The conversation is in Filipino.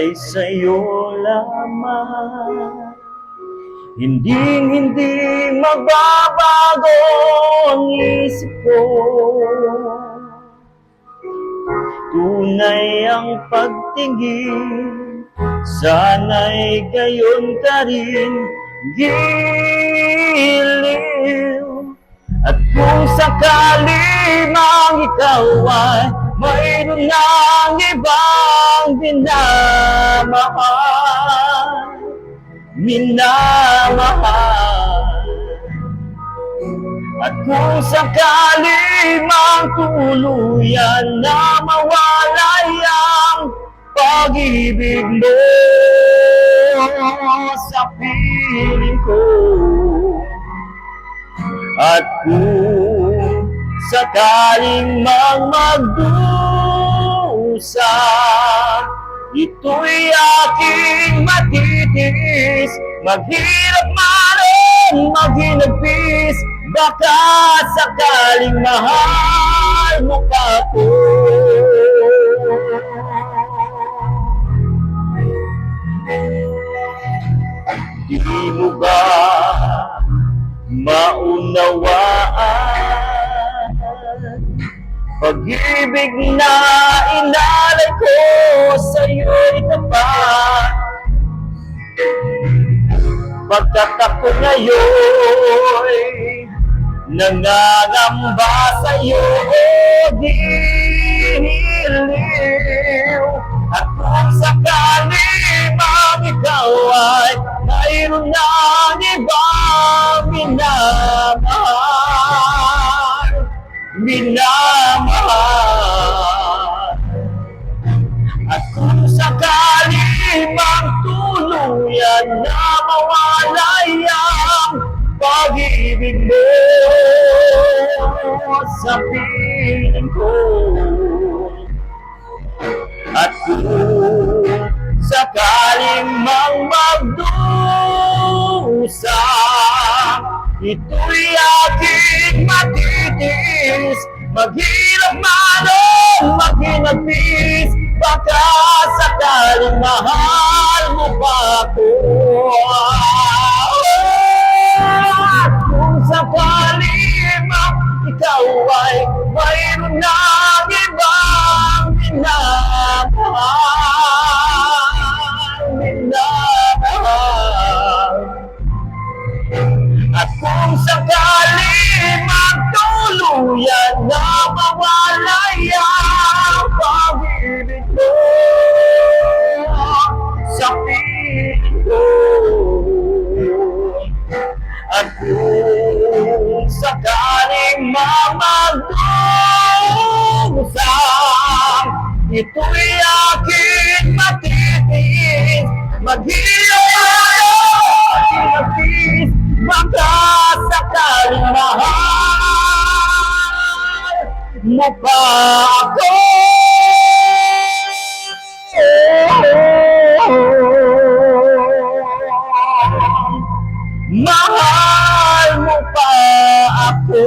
ay sa'yo lamang. Hindi magbabago ang isip ko. Tunay ang pagtingin, sana'y gayon ka rin, giliw. At kung sakali mang ikaw ay mayroon ng ibang minamahal. At kung sakali mang tuluyan na mawalay ang pag-ibig mo sa piling ko, at kung sakaling mang magdusa, ito'y aking matitiis. Maghirap man o maghinagpis, baka sakaling mahal mo pa ako. Di mo ba maunawaan pag-ibig na inalay ko sa'yo'y tapat? Pagkat ako ngayon'y nangangamba sa'yo, giliw. At kung sakali mang ikaw ay mayroon ng ibang minamahal. At kung sakali mang tuluyan na mawalay ang pag-ibig mo sa piling ko, at kung sakaling mang magdusa, ito'y aking matitiis. Maghirap man o maghinagpis, baka sakaling mahal mo pa ako. Kung sakaling mang ikaw ay mayroon ng ibang minamahal. At kung sakali magtuluyan na mawalay ang pag-ibig mo sa piling ko, at kung sakaling mamagdusang, ito'y aking matitiis. Maghirap baka sakaling mahal mo pa ako. Mahal mo pa ako.